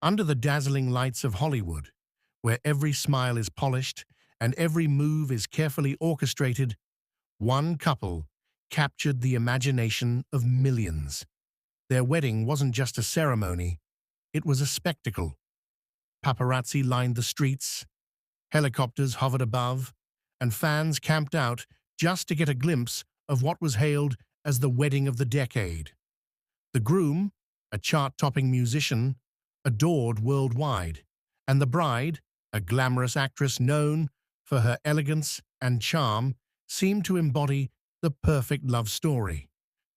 Under the dazzling lights of Hollywood, where every smile is polished and every move is carefully orchestrated, one couple captured the imagination of millions. Their wedding wasn't just a ceremony, it was a spectacle. Paparazzi lined the streets, helicopters hovered above, and fans camped out just to get a glimpse of what was hailed as the wedding of the decade. The groom, a chart-topping musician, adored worldwide, and the bride, a glamorous actress known for her elegance and charm, seemed to embody the perfect love story.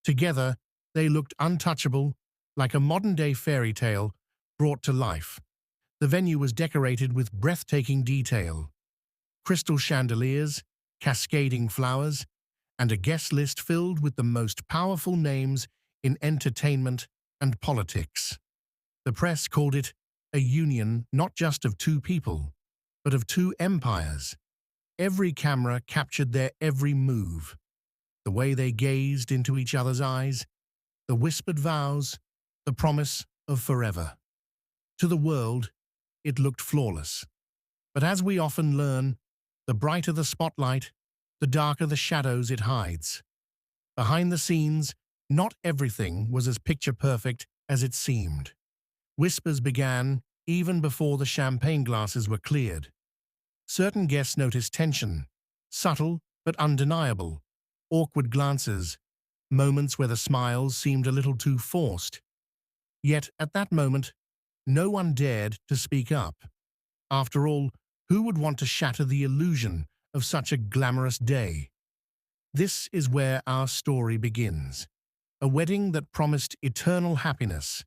Together, they looked untouchable, like a modern-day fairy tale brought to life. The venue was decorated with breathtaking detail: crystal chandeliers, cascading flowers, and a guest list filled with the most powerful names in entertainment and politics. The press called it a union not just of two people, but of two empires. Every camera captured their every move, the way they gazed into each other's eyes, the whispered vows, the promise of forever. To the world, it looked flawless. But as we often learn, the brighter the spotlight, the darker the shadows it hides. Behind the scenes, not everything was as picture-perfect as it seemed. Whispers began even before the champagne glasses were cleared. Certain guests noticed tension, subtle but undeniable, awkward glances, moments where the smiles seemed a little too forced. Yet at that moment, no one dared to speak up. After all, who would want to shatter the illusion of such a glamorous day? This is where our story begins. A wedding that promised eternal happiness,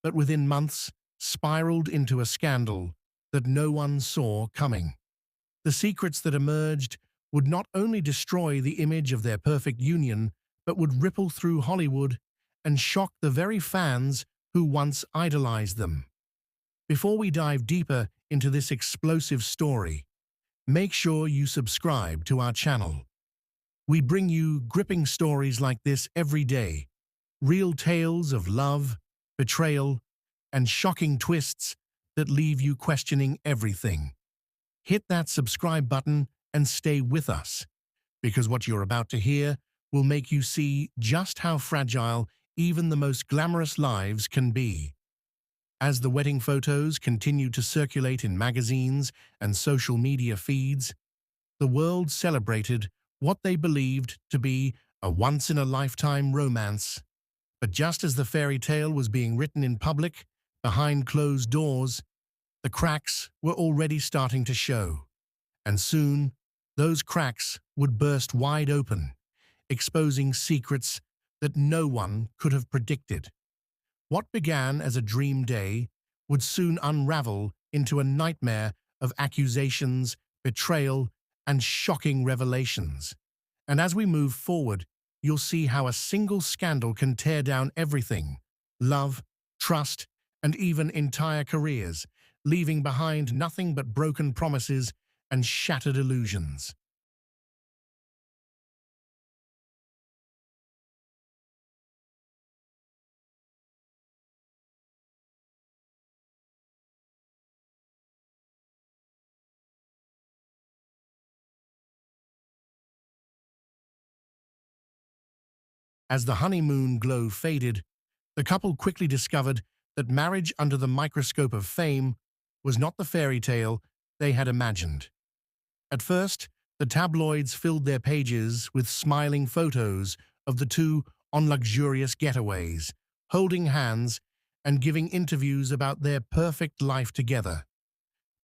but within months spiraled into a scandal that no one saw coming. The secrets that emerged would not only destroy the image of their perfect union, but would ripple through Hollywood and shock the very fans who once idolized them. Before we dive deeper into this explosive story, make sure you subscribe to our channel. We bring you gripping stories like this every day, real tales of love, betrayal, and shocking twists that leave you questioning everything. Hit that subscribe button and stay with us, because what you're about to hear will make you see just how fragile even the most glamorous lives can be. As the wedding photos continued to circulate in magazines and social media feeds, the world celebrated what they believed to be a once-in-a-lifetime romance. But just as the fairy tale was being written in public, behind closed doors, the cracks were already starting to show. And soon, those cracks would burst wide open, exposing secrets that no one could have predicted. What began as a dream day would soon unravel into a nightmare of accusations, betrayal, and shocking revelations. And as we move forward, you'll see how a single scandal can tear down everything: love, trust, and even entire careers, leaving behind nothing but broken promises and shattered illusions. As the honeymoon glow faded, the couple quickly discovered that marriage under the microscope of fame was not the fairy tale they had imagined. At first, the tabloids filled their pages with smiling photos of the two on luxurious getaways, holding hands and giving interviews about their perfect life together.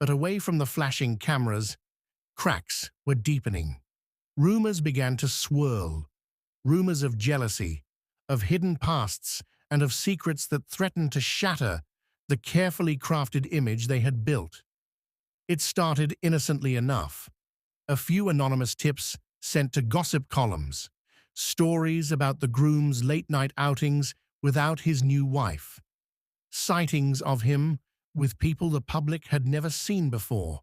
But away from the flashing cameras, cracks were deepening. Rumors began to swirl. Rumors of jealousy, of hidden pasts, and of secrets that threatened to shatter the carefully crafted image they had built. It started innocently enough. A few anonymous tips sent to gossip columns, stories about the groom's late-night outings without his new wife, sightings of him with people the public had never seen before.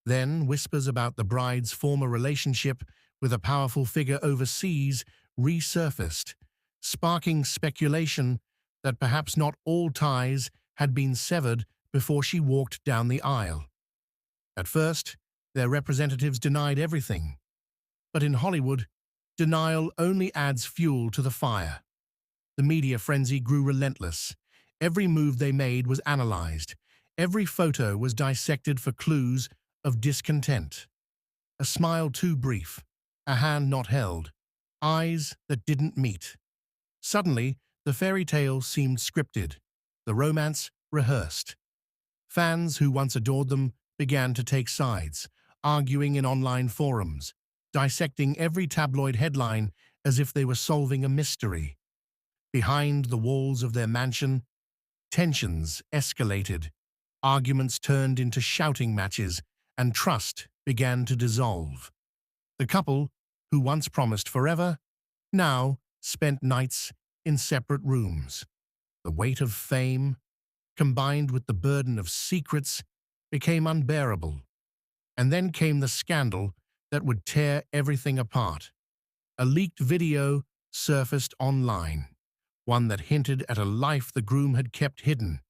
Then whispers about the bride's former relationship with a powerful figure overseas resurfaced, sparking speculation that perhaps not all ties had been severed before she walked down the aisle. At first, their representatives denied everything. But in Hollywood, denial only adds fuel to the fire. The media frenzy grew relentless. Every move they made was analyzed. Every photo was dissected for clues of discontent. A smile too brief, a hand not held, eyes that didn't meet. Suddenly, the fairy tale seemed scripted, the romance rehearsed. Fans who once adored them began to take sides, arguing in online forums, dissecting every tabloid headline as if they were solving a mystery. Behind the walls of their mansion, tensions escalated, arguments turned into shouting matches, and trust began to dissolve. The couple, who once promised forever, now spent nights in separate rooms. The weight of fame, combined with the burden of secrets, became unbearable. And then came the scandal that would tear everything apart. A leaked video surfaced online, one that hinted at a life the groom had kept hidden.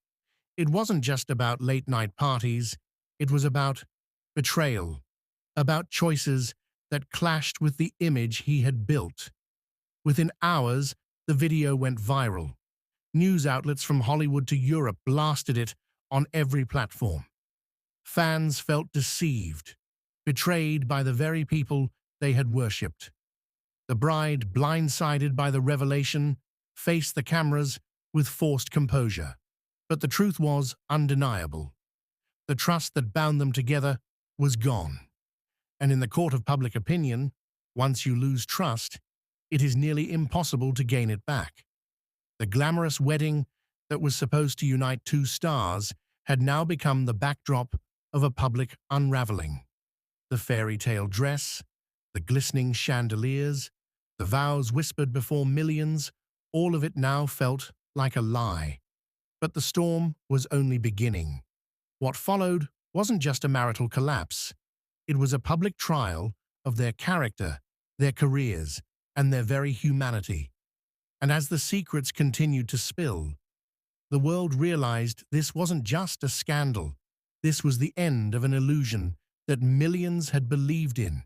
It wasn't just about late-night parties, it was about betrayal, about choices that clashed with the image he had built. Within hours, the video went viral. News outlets from Hollywood to Europe blasted it on every platform. Fans felt deceived, betrayed by the very people they had worshipped. The bride, blindsided by the revelation, faced the cameras with forced composure. But the truth was undeniable. The trust that bound them together was gone. And in the court of public opinion, once you lose trust, it is nearly impossible to gain it back. The glamorous wedding that was supposed to unite two stars had now become the backdrop of a public unraveling. The fairy tale dress, the glistening chandeliers, the vows whispered before millions, all of it now felt like a lie. But the storm was only beginning. What followed wasn't just a marital collapse. It was a public trial of their character, their careers, and their very humanity. And as the secrets continued to spill, the world realized this wasn't just a scandal. This was the end of an illusion that millions had believed in.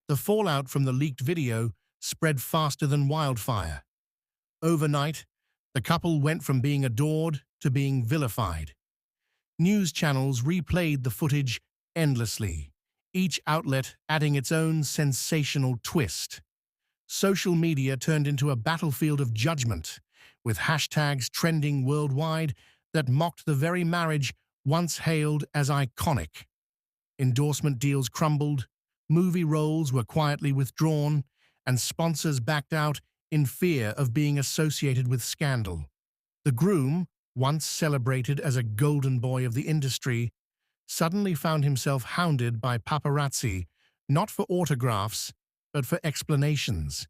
The fallout from the leaked video spread faster than wildfire. Overnight, the couple went from being adored to being vilified. News channels replayed the footage endlessly, each outlet adding its own sensational twist. Social media turned into a battlefield of judgment, with hashtags trending worldwide that mocked the very marriage once hailed as iconic. Endorsement deals crumbled, movie roles were quietly withdrawn, and sponsors backed out in fear of being associated with scandal. The groom, once celebrated as a golden boy of the industry, suddenly found himself hounded by paparazzi, not for autographs, but for explanations.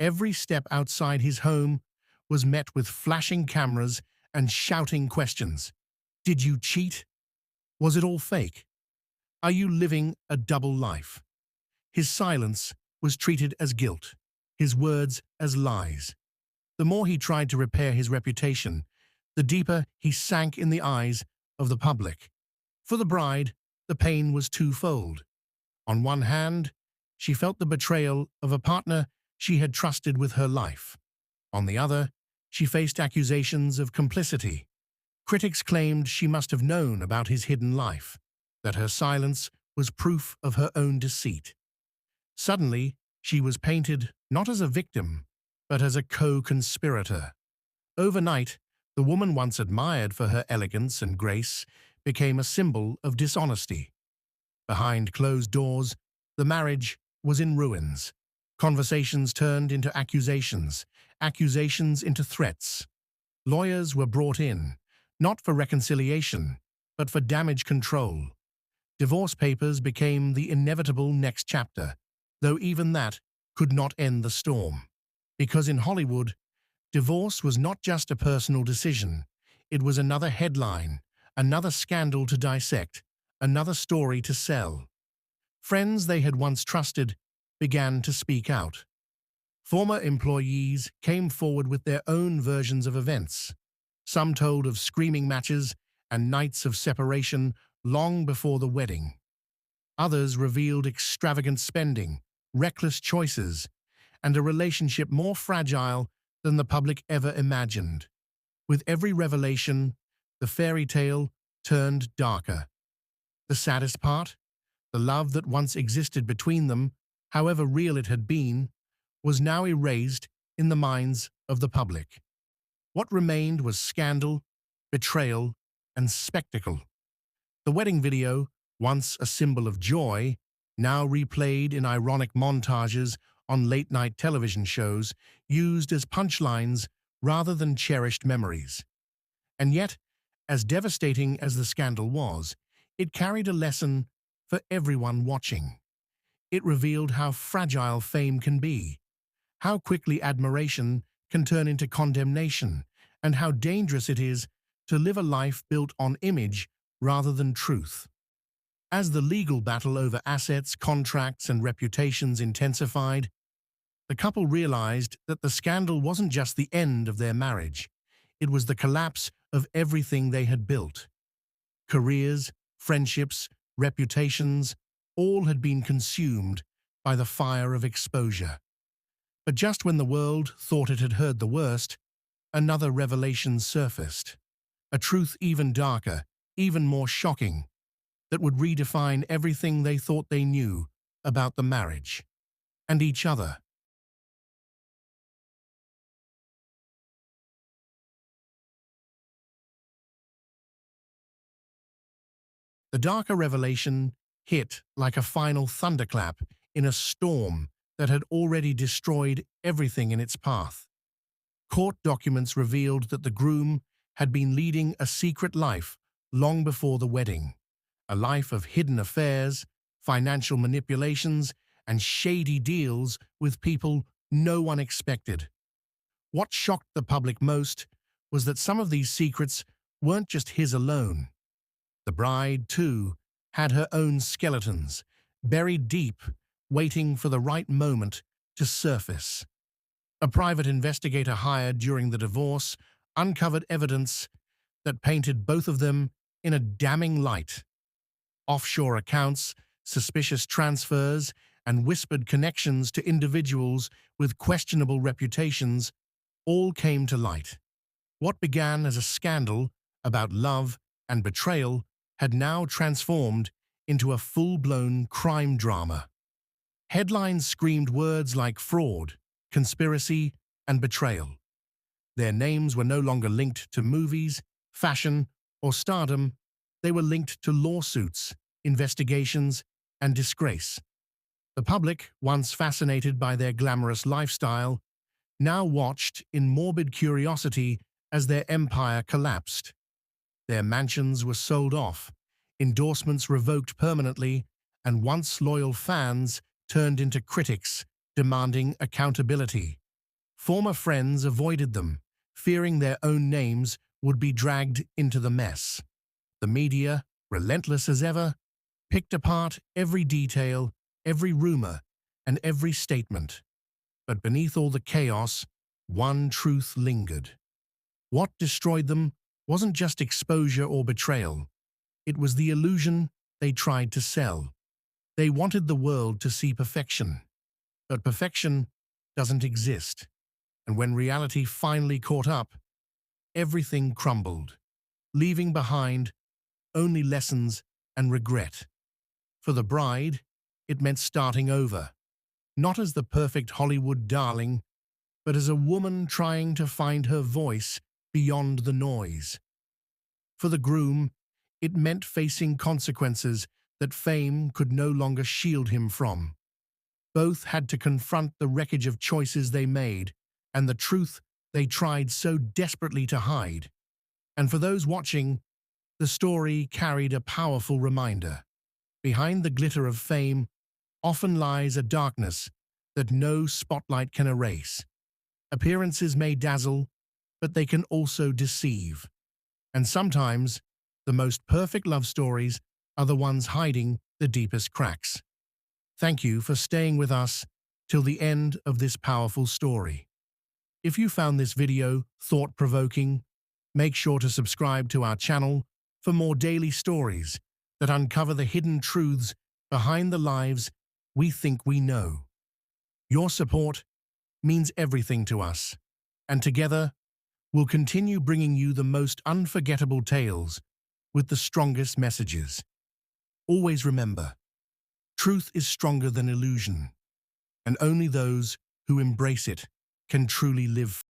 Every step outside his home was met with flashing cameras and shouting questions. Did you cheat? Was it all fake? Are you living a double life? His silence was treated as guilt, his words as lies. The more he tried to repair his reputation, the deeper he sank in the eyes of the public. For the bride, the pain was twofold. On one hand, she felt the betrayal of a partner she had trusted with her life. On the other, she faced accusations of complicity. Critics claimed she must have known about his hidden life, that her silence was proof of her own deceit. Suddenly, she was painted not as a victim, but as a co-conspirator. Overnight, the woman once admired for her elegance and grace became a symbol of dishonesty. Behind closed doors, the marriage was in ruins. Conversations turned into accusations, accusations into threats. Lawyers were brought in, not for reconciliation, but for damage control. Divorce papers became the inevitable next chapter, though even that could not end the storm. Because in Hollywood, divorce was not just a personal decision, it was another headline, another scandal to dissect, another story to sell. Friends they had once trusted began to speak out. Former employees came forward with their own versions of events. Some told of screaming matches and nights of separation long before the wedding. Others revealed extravagant spending, reckless choices, and a relationship more fragile than the public ever imagined. With every revelation, the fairy tale turned darker. The saddest part? The love that once existed between them, however real it had been, was now erased in the minds of the public. What remained was scandal, betrayal, and spectacle. The wedding video, once a symbol of joy, now replayed in ironic montages on late-night television shows, used as punchlines rather than cherished memories. And yet, as devastating as the scandal was, it carried a lesson for everyone watching. It revealed how fragile fame can be, how quickly admiration can turn into condemnation, and how dangerous it is to live a life built on image rather than truth. As the legal battle over assets, contracts, and reputations intensified, the couple realized that the scandal wasn't just the end of their marriage, it was the collapse of everything they had built. Careers, friendships, reputations, all had been consumed by the fire of exposure. But just when the world thought it had heard the worst, another revelation surfaced. A truth even darker, even more shocking, that would redefine everything they thought they knew about the marriage and each other. The darker revelation hit like a final thunderclap in a storm that had already destroyed everything in its path. Court documents revealed that the groom had been leading a secret life long before the wedding, a life of hidden affairs, financial manipulations, and shady deals with people no one expected. What shocked the public most was that some of these secrets weren't just his alone. The bride, too, had her own skeletons, buried deep, waiting for the right moment to surface. A private investigator hired during the divorce uncovered evidence that painted both of them in a damning light. Offshore accounts, suspicious transfers, and whispered connections to individuals with questionable reputations all came to light. What began as a scandal about love and betrayal had now transformed into a full-blown crime drama. Headlines screamed words like fraud, conspiracy, and betrayal. Their names were no longer linked to movies, fashion, or stardom. They were linked to lawsuits, investigations, and disgrace. The public, once fascinated by their glamorous lifestyle, now watched in morbid curiosity as their empire collapsed. Their mansions were sold off, endorsements revoked permanently, and once loyal fans turned into critics demanding accountability. Former friends avoided them, fearing their own names would be dragged into the mess. The media, relentless as ever, picked apart every detail, every rumor, and every statement. But beneath all the chaos, one truth lingered. What destroyed them wasn't just exposure or betrayal. It was the illusion they tried to sell. They wanted the world to see perfection. But perfection doesn't exist. And when reality finally caught up, everything crumbled, leaving behind only lessons and regret. For the bride, it meant starting over, not as the perfect Hollywood darling, but as a woman trying to find her voice beyond the noise. For the groom, it meant facing consequences that fame could no longer shield him from. Both had to confront the wreckage of choices they made and the truth they tried so desperately to hide. And for those watching, the story carried a powerful reminder. Behind the glitter of fame often lies a darkness that no spotlight can erase. Appearances may dazzle, but they can also deceive. And sometimes, the most perfect love stories are the ones hiding the deepest cracks. Thank you for staying with us till the end of this powerful story. If you found this video thought-provoking, make sure to subscribe to our channel for more daily stories that uncover the hidden truths behind the lives we think we know. Your support means everything to us, and together, we'll continue bringing you the most unforgettable tales with the strongest messages. Always remember, truth is stronger than illusion, and only those who embrace it can truly live